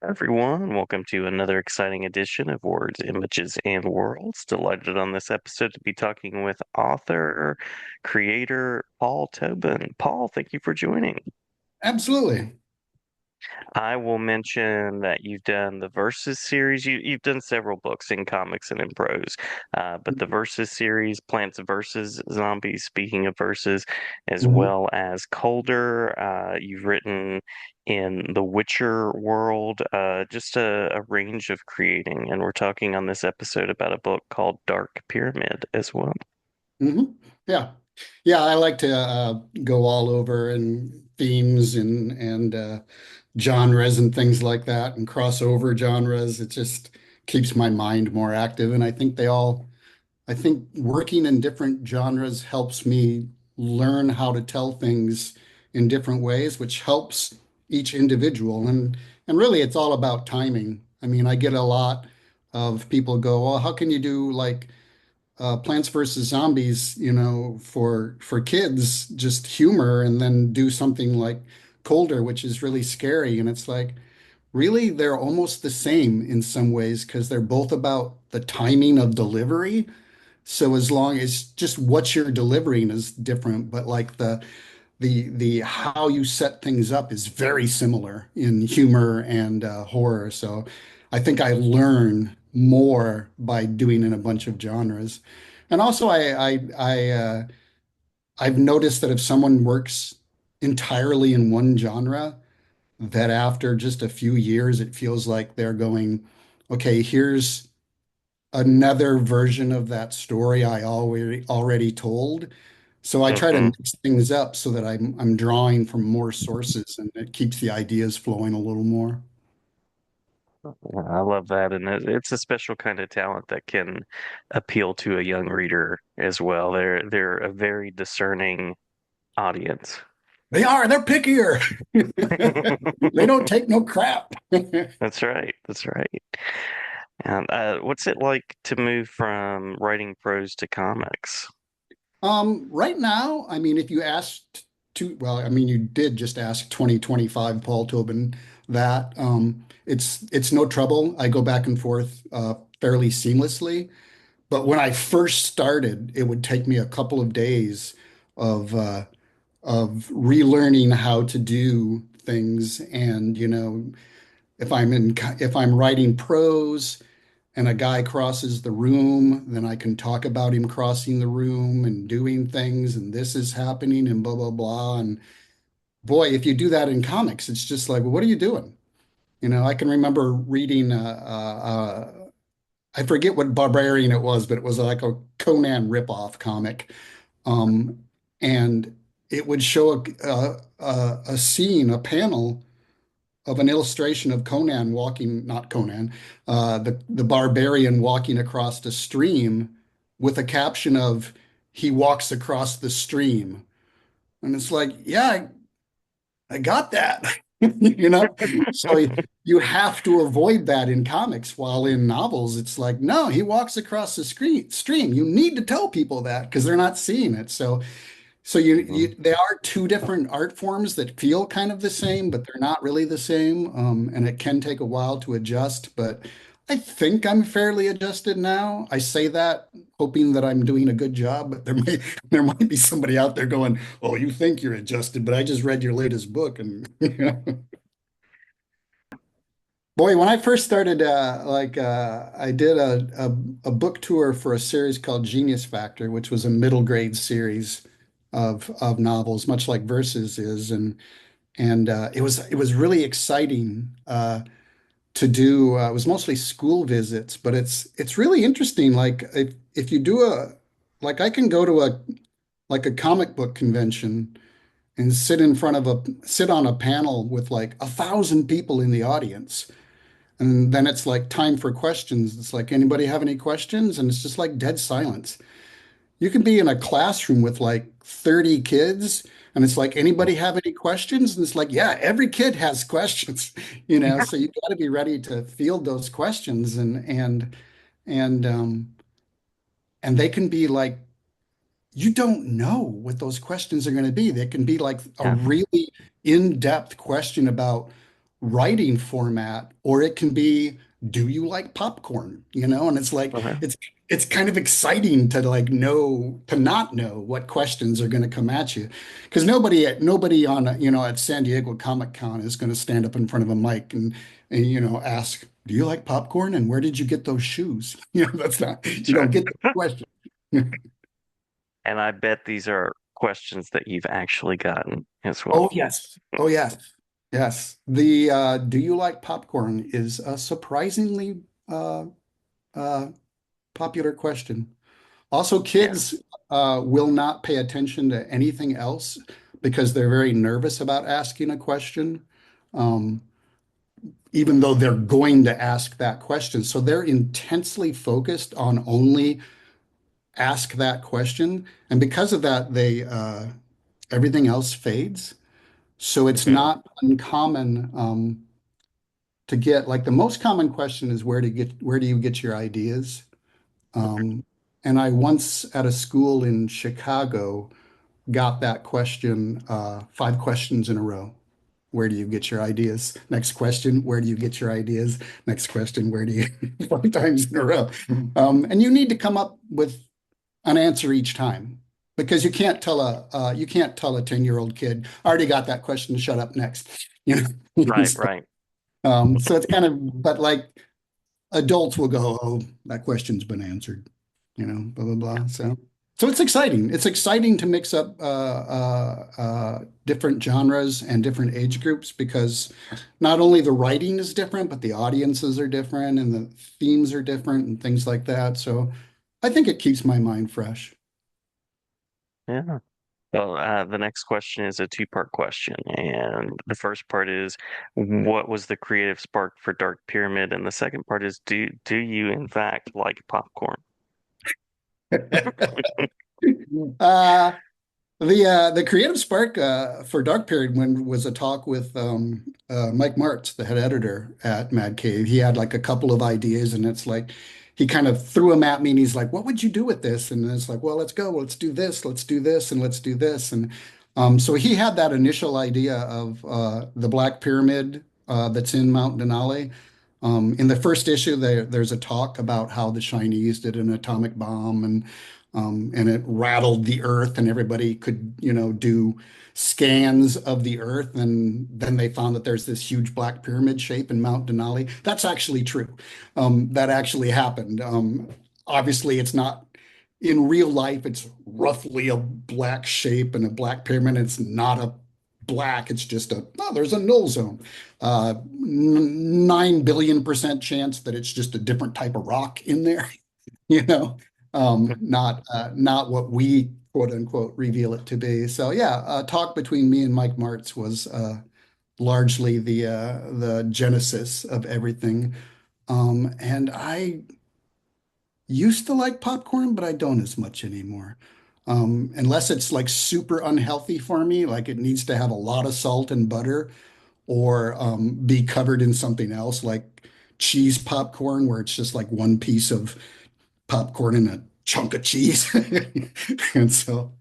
Everyone, welcome to another exciting edition of Words, Images, and Worlds. Delighted on this episode to be talking with author, creator Paul Tobin. Paul, thank you for joining. Absolutely. I will mention that you've done the Versus series. You've done several books in comics and in prose, but the Versus series, Plants versus Zombies, speaking of verses, as Mhm. well as Colder. You've written in the Witcher world, just a range of creating. And we're talking on this episode about a book called Dark Pyramid as well. hmm Yeah. Yeah, I like to go all over and themes and genres and things like that and cross over genres. It just keeps my mind more active. And I think working in different genres helps me learn how to tell things in different ways, which helps each individual. And really it's all about timing. I mean, I get a lot of people go, well, how can you do like Plants versus Zombies, for kids, just humor, and then do something like Colder, which is really scary. And it's like, really, they're almost the same in some ways because they're both about the timing of delivery. So as long as just what you're delivering is different, but like the how you set things up is very similar in humor and horror. So I think I learn more by doing in a bunch of genres. And also I've noticed that if someone works entirely in one genre, that after just a few years, it feels like they're going, okay, here's another version of that story I already told. So I try to Hmm. mix things up so that I'm drawing from more sources and it keeps the ideas flowing a little more. I love that, and it's a special kind of talent that can appeal to a young reader as well. They're a very discerning audience. They're pickier. They don't take no crap. That's right. That's right. And what's it like to move from writing prose to comics? Right now, I mean, if you asked well, I mean, you did just ask 2025 Paul Tobin that. It's no trouble. I go back and forth fairly seamlessly. But when I first started, it would take me a couple of days of relearning how to do things. And if I'm writing prose and a guy crosses the room, then I can talk about him crossing the room and doing things, and this is happening, and blah blah blah. And boy, if you do that in comics, it's just like, well, what are you doing? I can remember reading I forget what barbarian it was, but it was like a Conan ripoff comic. Um, and it would show a scene, a panel of an illustration of Conan walking, not Conan, the barbarian walking across the stream with a caption of "He walks across the stream," and it's like, yeah, I got that, So you have to avoid that in comics, while in novels, it's like, no, he walks across the stream. You need to tell people that because they're not seeing it. So they are two different art forms that feel kind of the same, but they're not really the same. And it can take a while to adjust, but I think I'm fairly adjusted now. I say that hoping that I'm doing a good job, but there might be somebody out there going, "Oh, you think you're adjusted, but I just read your latest book." And boy, when I first started, I did a book tour for a series called Genius Factor, which was a middle grade series of novels, much like Verses is, and it was really exciting to do. It was mostly school visits, but it's really interesting. Like if you do like I can go to a comic book convention and sit on a panel with like 1,000 people in the audience. And then it's like time for questions. It's like, anybody have any questions? And it's just like dead silence. You can be in a classroom with like 30 kids, and it's like, anybody have any questions? And it's like, yeah, every kid has questions, so you got to be ready to field those questions and and they can be like, you don't know what those questions are going to be. They can be like a Yeah. really in-depth question about writing format, or it can be, do you like popcorn? And it's like Okay. it's kind of exciting to like know to not know what questions are going to come at you, because nobody on at San Diego Comic Con is going to stand up in front of a mic and ask, do you like popcorn and where did you get those shoes? That's not, you Sure. don't get the question. And I bet these are questions that you've actually gotten as well. Oh yes. Oh yes. Yes. The do you like popcorn is a surprisingly uh, popular question. Also, Yeah. kids will not pay attention to anything else because they're very nervous about asking a question, um, even though they're going to ask that question. So they're intensely focused on only ask that question. And because of that, they everything else fades. So it's Hmm. not uncommon to get like the most common question is where do you get your ideas? Um, and I once at a school in Chicago got that question 5 questions in a row. Where do you get your ideas? Next question, where do you get your ideas? Next question, where do you 5 times in a row? And you need to come up with an answer each time because you can't tell a 10-year-old kid, I already got that question, shut up next. You know, Right, so, right. so it's kind of, but like adults will go, oh, that question's been answered, blah, blah, blah. So it's exciting. It's exciting to mix up different genres and different age groups because not only the writing is different, but the audiences are different and the themes are different and things like that. So I think it keeps my mind fresh. Yeah. Well, the next question is a two-part question, and the first part is, what was the creative spark for Dark Pyramid? And the second part is, do you in fact like popcorn? Uh, the creative spark for Dark Period when was a talk with Mike Martz, the head editor at Mad Cave. He had like a couple of ideas, and it's like he kind of threw them at me, and he's like, "What would you do with this?" And it's like, "Well, let's go. Let's do this. Let's do this, and let's do this." And so he had that initial idea of the Black Pyramid that's in Mount Denali. In the first issue, there's a talk about how the Chinese did an atomic bomb and it rattled the earth, and everybody could, do scans of the earth. And then they found that there's this huge black pyramid shape in Mount Denali. That's actually true. That actually happened. Obviously, it's not in real life, it's roughly a black shape and a black pyramid. It's not a black, it's just there's a null zone. 9 billion% chance that it's just a different type of rock in there, you know, not what we quote unquote reveal it to be. So yeah, talk between me and Mike Martz was largely the genesis of everything. And I used to like popcorn, but I don't as much anymore. Unless it's like super unhealthy for me, like it needs to have a lot of salt and butter or be covered in something else like cheese popcorn, where it's just like one piece of popcorn and a chunk of cheese. And so,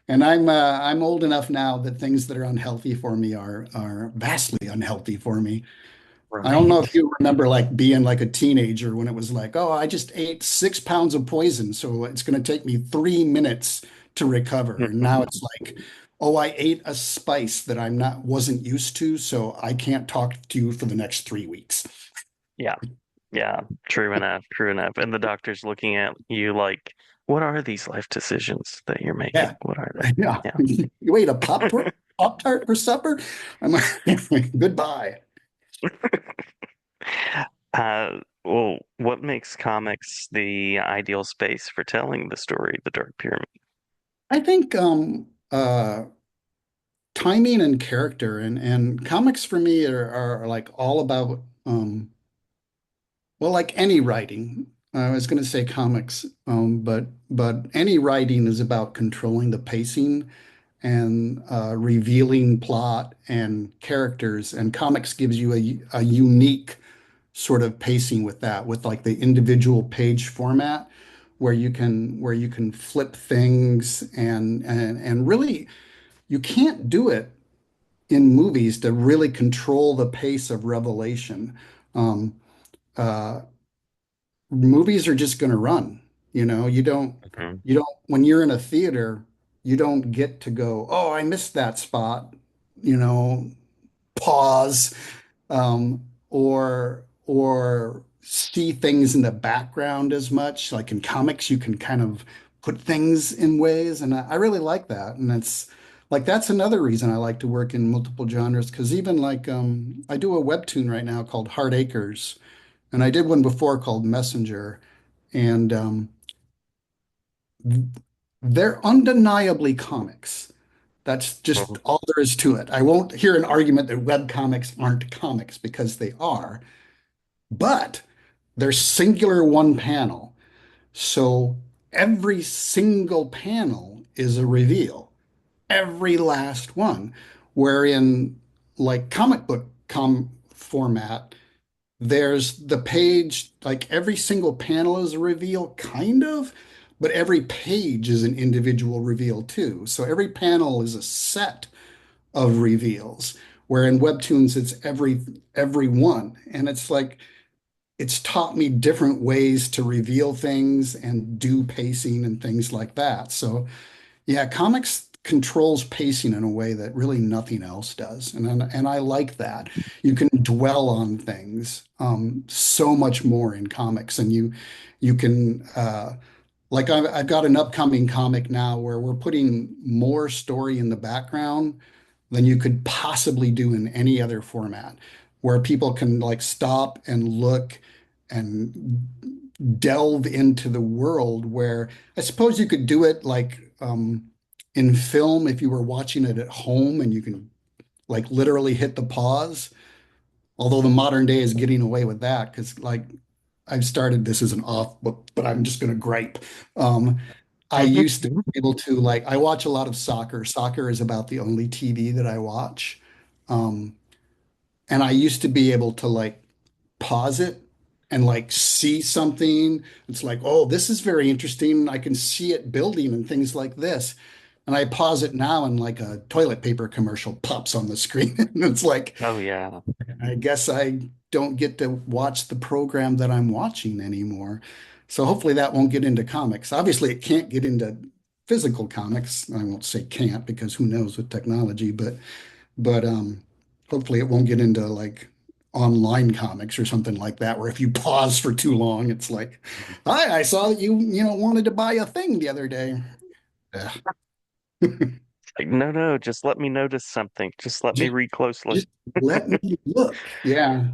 and I'm old enough now that things that are unhealthy for me are vastly unhealthy for me. I don't know Right. if you remember like being like a teenager when it was like, oh, I just ate 6 pounds of poison, so it's going to take me 3 minutes to recover. And now it's like, oh, I ate a spice that I'm not wasn't used to, so I can't talk to you for the next 3 weeks. Yeah. Yeah. True enough. True enough. And the doctor's looking at you like, what are these life decisions that you're making? Yeah, What are yeah. they? You ate a Pop Tart for supper? I'm like, goodbye. Yeah. Well, what makes comics the ideal space for telling the story, the Dark Pyramid? I think timing and character and comics for me are like all about well, like any writing. I was going to say comics, but any writing is about controlling the pacing and revealing plot and characters. And comics gives you a unique sort of pacing with that, with like the individual page format, where you can flip things and really you can't do it in movies to really control the pace of revelation. Um, uh, Movies are just going to run. Mhm. When you're in a theater, you don't get to go, oh, I missed that spot, you know, pause, or see things in the background as much. Like in comics, you can kind of put things in ways, and I really like that. And it's like that's another reason I like to work in multiple genres because even like I do a webtoon right now called Heart Acres, and I did one before called Messenger, and they're undeniably comics. That's just Mhm. all there is to it. I won't hear an argument that web comics aren't comics because they are, but they're singular one panel. So every single panel is a reveal, every last one. Wherein, like comic book format, there's the page, like every single panel is a reveal, kind of, but every page is an individual reveal too. So every panel is a set of reveals, where in webtoons it's every one. And it's like it's taught me different ways to reveal things and do pacing and things like that. So yeah, comics controls pacing in a way that really nothing else does. And I like that. You can dwell on things so much more in comics, and you can like I've got an upcoming comic now where we're putting more story in the background than you could possibly do in any other format, where people can like stop and look and delve into the world where I suppose you could do it like in film if you were watching it at home and you can like literally hit the pause. Although the modern day is getting away with that because like I've started this as an off, but I'm just going to gripe. Um, I used to be able to like I watch a lot of soccer. Soccer is about the only TV that I watch. Um, and I used to be able to like pause it and like see something. It's like, oh, this is very interesting. I can see it building and things like this. And I pause it now and like a toilet paper commercial pops on the screen. And it's like, Oh yeah. I guess I don't get to watch the program that I'm watching anymore. So hopefully that won't get into comics. Obviously, it can't get into physical comics. I won't say can't because who knows with technology, but hopefully it won't get into like online comics or something like that, where if you pause for too long, it's like, hi, I saw that you wanted to buy a thing the other day. Ugh. Like, no, no, just let me notice something. Just let me Just read closely. just let me look. Yeah.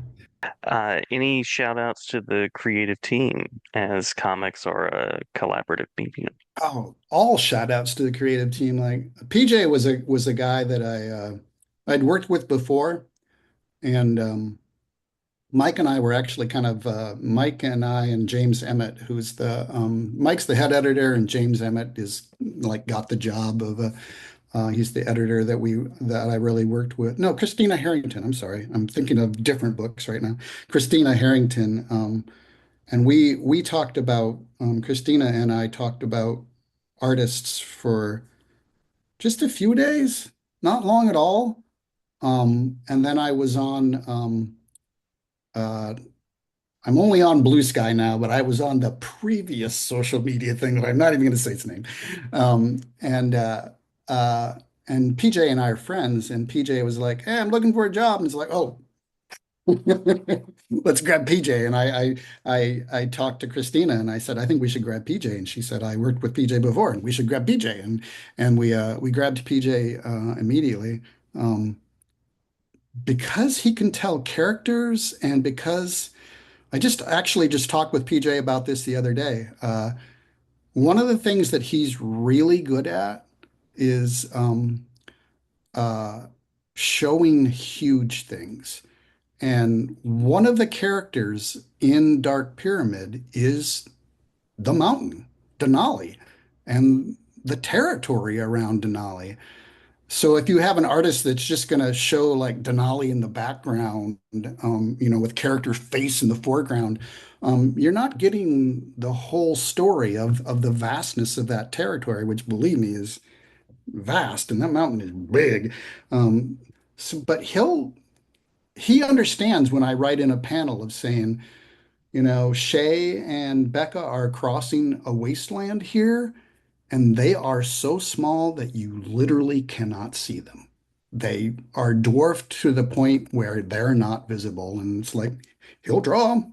Any shout outs to the creative team as comics are a collaborative medium? Oh, all shout outs to the creative team. Like PJ was a guy that I'd worked with before, and Mike and I were actually kind of Mike and I and James Emmett, who's the Mike's the head editor, and James Emmett is like got the job of he's the editor that I really worked with. No, Christina Harrington. I'm sorry, I'm thinking of different books right now. Christina Harrington, and we talked about Christina and I talked about artists for just a few days, not long at all. And then I was on uh, I'm only on Blue Sky now, but I was on the previous social media thing that I'm not even going to say its name. Um, and uh, uh, and PJ and I are friends, and PJ was like, "Hey, I'm looking for a job," and it's like, "Oh, let's grab PJ." And I talked to Christina, and I said, "I think we should grab PJ," and she said, "I worked with PJ before, and we should grab PJ," and we grabbed PJ immediately. Um, because he can tell characters and because I just actually just talked with PJ about this the other day. One of the things that he's really good at is uh, showing huge things. And one of the characters in Dark Pyramid is the mountain, Denali, and the territory around Denali. So if you have an artist that's just going to show like Denali in the background, with character face in the foreground, you're not getting the whole story of the vastness of that territory, which believe me is vast, and that mountain is big. Um, but he understands when I write in a panel of saying, Shay and Becca are crossing a wasteland here, and they are so small that you literally cannot see them. They are dwarfed to the point where they're not visible. And it's like, he'll draw them.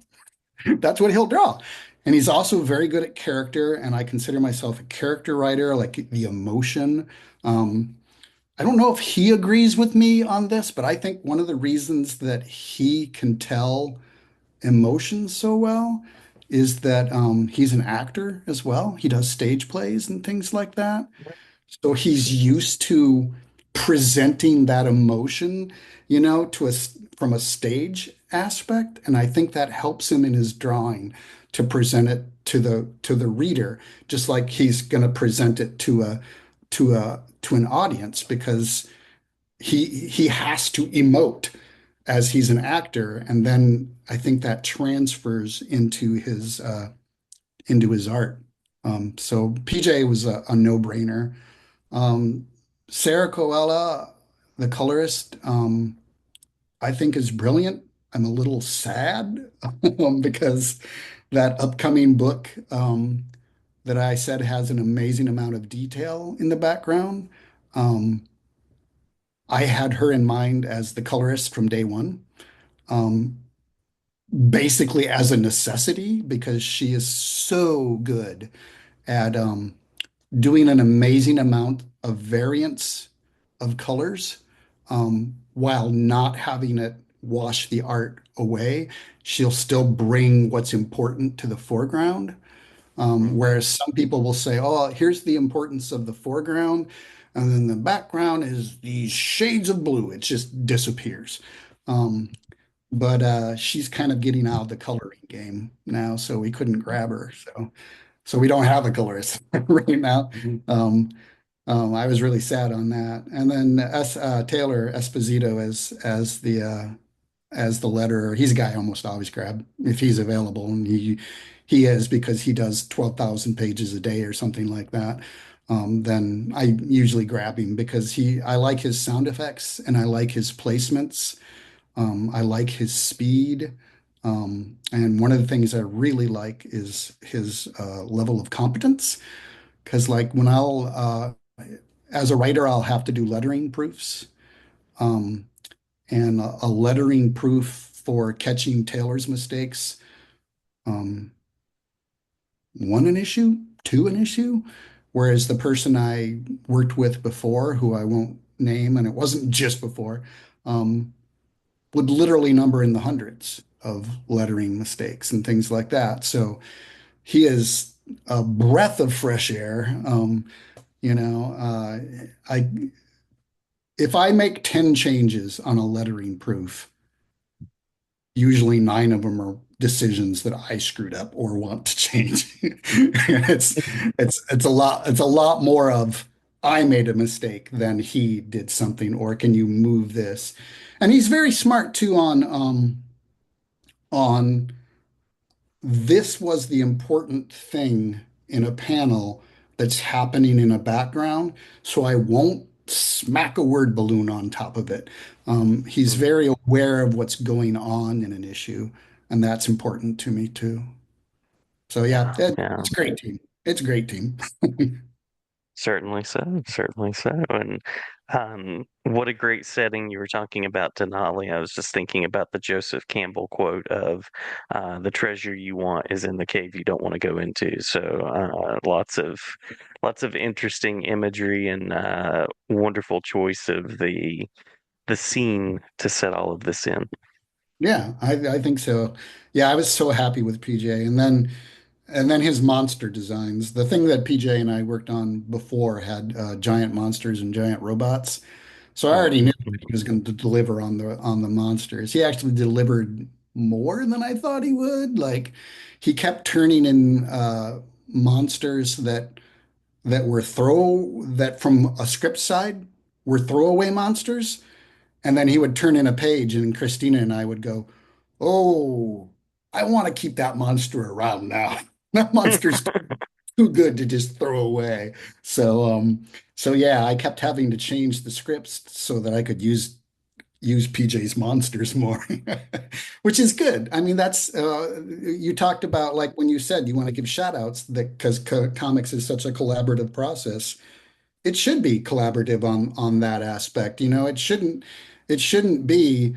That's what he'll draw. And he's also very good at character. And I consider myself a character writer, like the emotion. Um, I don't know if he agrees with me on this, but I think one of the reasons that he can tell emotions so well is that he's an actor as well. He does stage plays and things like that. So he's used to presenting that emotion, from a stage aspect, and I think that helps him in his drawing to present it to the reader, just like he's going to present it to an audience because he has to emote as he's an actor, and then I think that transfers into his art. So PJ was a no-brainer. Um, Sarah Coella, the colorist, I think is brilliant. I'm a little sad because that upcoming book that I said has an amazing amount of detail in the background. Um, I had her in mind as the colorist from day one, um, basically as a necessity because she is so good at doing an amazing amount of variance of colors while not having it wash the art away. She'll still bring what's important to the foreground. Whereas some people will say, oh, here's the importance of the foreground. And then the background is these shades of blue. It just disappears. Um, but she's kind of getting out of the coloring game now, so we couldn't grab her. So we don't have a colorist right now. I was really sad on that. And then Taylor Esposito as the letterer. He's a guy I almost always grab if he's available, and he is because he does 12,000 pages a day or something like that. Then I usually grab him because I like his sound effects and I like his placements. I like his speed. And one of the things I really like is his level of competence. Because, like, as a writer, I'll have to do lettering proofs. Um, and a lettering proof for catching Taylor's mistakes, um, one an issue, two an issue. Whereas the person I worked with before, who I won't name, and it wasn't just before, um, would literally number in the hundreds of lettering mistakes and things like that. So he is a breath of fresh air. You know, I if I make 10 changes on a lettering proof, usually 9 of them are decisions that I screwed up or want to change. It's it's a lot more of I made a mistake than he did something, or can you move this? And he's very smart too on this was the important thing in a panel that's happening in a background, so I won't smack a word balloon on top of it. He's Mhm. very aware of what's going on in an issue, and that's important to me too. So yeah, Yeah, yeah. it's a great team. It's a great team. Certainly so, certainly so. And what a great setting you were talking about Denali. I was just thinking about the Joseph Campbell quote of the treasure you want is in the cave you don't want to go into. So lots of interesting imagery and wonderful choice of the scene to set all of this in. Yeah, I think so. Yeah, I was so happy with PJ, and then his monster designs. The thing that PJ and I worked on before had giant monsters and giant robots. So I already knew that he was going to deliver on the monsters. He actually delivered more than I thought he would. Like he kept turning in monsters that from a script side were throwaway monsters, and then he would turn in a page, and Christina and I would go, "Oh, I want to keep that monster around now. That monster's too good to just throw away." So, so yeah, I kept having to change the scripts so that I could use use PJ's Monsters more, which is good. I mean, that's you talked about like when you said you want to give shout outs that because co comics is such a collaborative process. It should be collaborative on that aspect. It shouldn't be,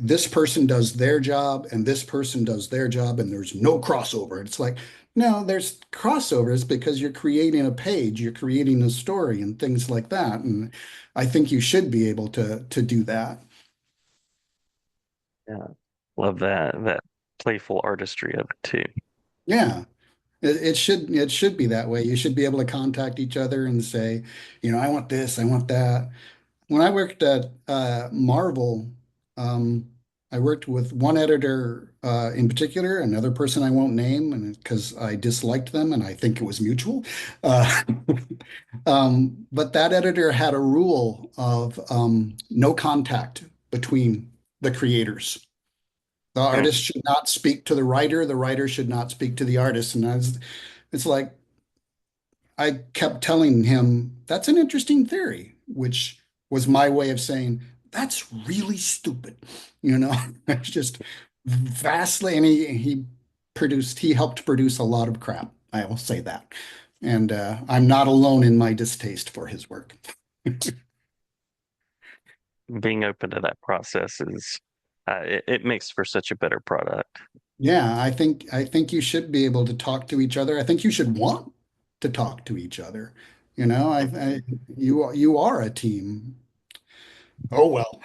this person does their job and this person does their job and there's no crossover. It's like, no, there's crossovers because you're creating a page, you're creating a story and things like that. And I think you should be able to do that. Yeah. Love that playful artistry of it too. Yeah. It should be that way. You should be able to contact each other and say, I want this, I want that. When I worked at Marvel, um, I worked with one editor in particular, another person I won't name, and because I disliked them and I think it was mutual. Uh, but that editor had a rule of no contact between the creators. The Hmm. artist should not speak to the writer should not speak to the artist. And it's like, I kept telling him, that's an interesting theory, which was my way of saying, that's really stupid. You know, it's just vastly, and he helped produce a lot of crap. I will say that. And I'm not alone in my distaste for his work. Being open to that process is it makes for such a better product. Yeah, I think you should be able to talk to each other. I think you should want to talk to each other. You know, you are a team. Oh well.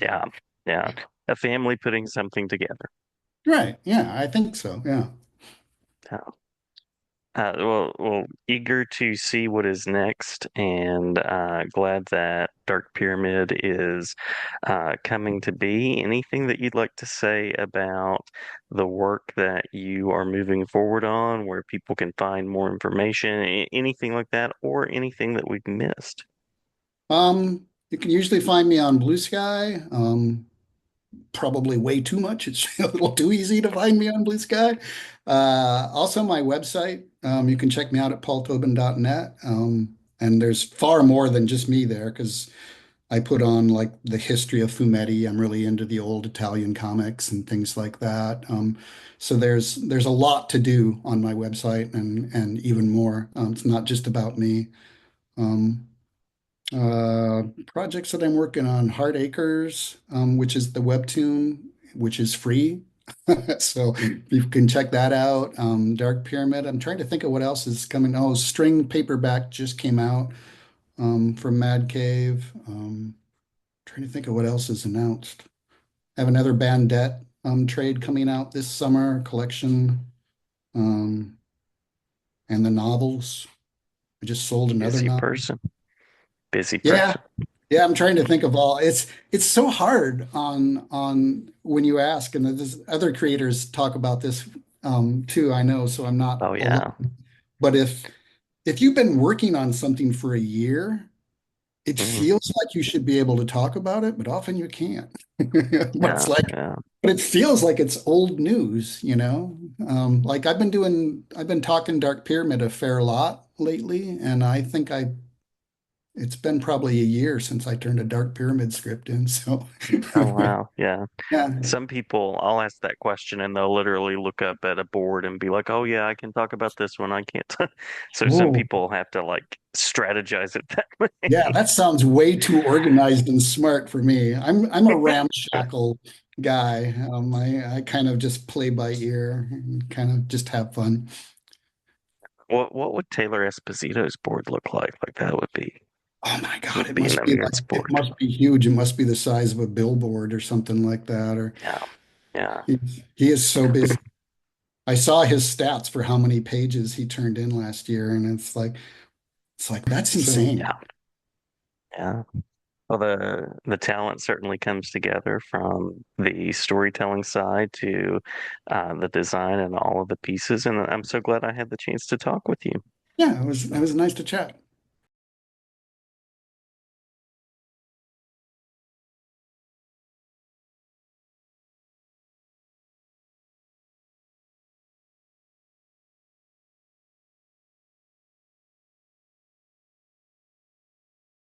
Yeah, yeah. A family putting something together. Right. Yeah, I think so. Yeah. Yeah. Well, eager to see what is next, and glad that Dark Pyramid is coming to be. Anything that you'd like to say about the work that you are moving forward on, where people can find more information, anything like that, or anything that we've missed? You can usually find me on Blue Sky. Probably way too much. It's a little too easy to find me on Blue Sky. Also, my website. You can check me out at paultobin.net. And there's far more than just me there because I put on like the history of fumetti. I'm really into the old Italian comics and things like that. So there's a lot to do on my website and even more. It's not just about me. Um, Projects that I'm working on, Heart Acres, which is the webtoon, which is free. So you can check that out. Dark Pyramid. I'm trying to think of what else is coming. Oh, String Paperback just came out from Mad Cave. Trying to think of what else is announced. I have another Bandette trade coming out this summer, collection, um, and the novels. I just sold another Busy novel. person, busy Yeah, person. yeah, I'm trying to think of all. It's so hard on when you ask, and there's other creators talk about this too. I know, so I'm not Oh alone. yeah. But if you've been working on something for a year, it Mhm. feels like you should be able to talk about it, but often you can't. But Yeah, it's like, yeah. but it feels like it's old news, you know? Like I've been talking Dark Pyramid a fair lot lately, and I think it's been probably a year since I turned a Dark Pyramid script in. So, Oh wow, yeah. yeah. Some people, I'll ask that question and they'll literally look up at a board and be like, "Oh yeah, I can talk about this one. I can't." So some Oh, people have to like strategize it that yeah, way. that sounds way too organized and smart for me. I'm a ramshackle guy. I kind of just play by ear and kind of just have fun. What would Taylor Esposito's board look like? Like that Oh my God, would be an immense it board. must be huge. It must be the size of a billboard or something like that. Or Yeah, yeah. he, he is so busy. I saw his stats for how many pages he turned in last year, and it's like that's So insane. yeah, yeah. Well, the talent certainly comes together from the storytelling side to the design and all of the pieces. And I'm so glad I had the chance to talk with you. Yeah, it was nice to chat.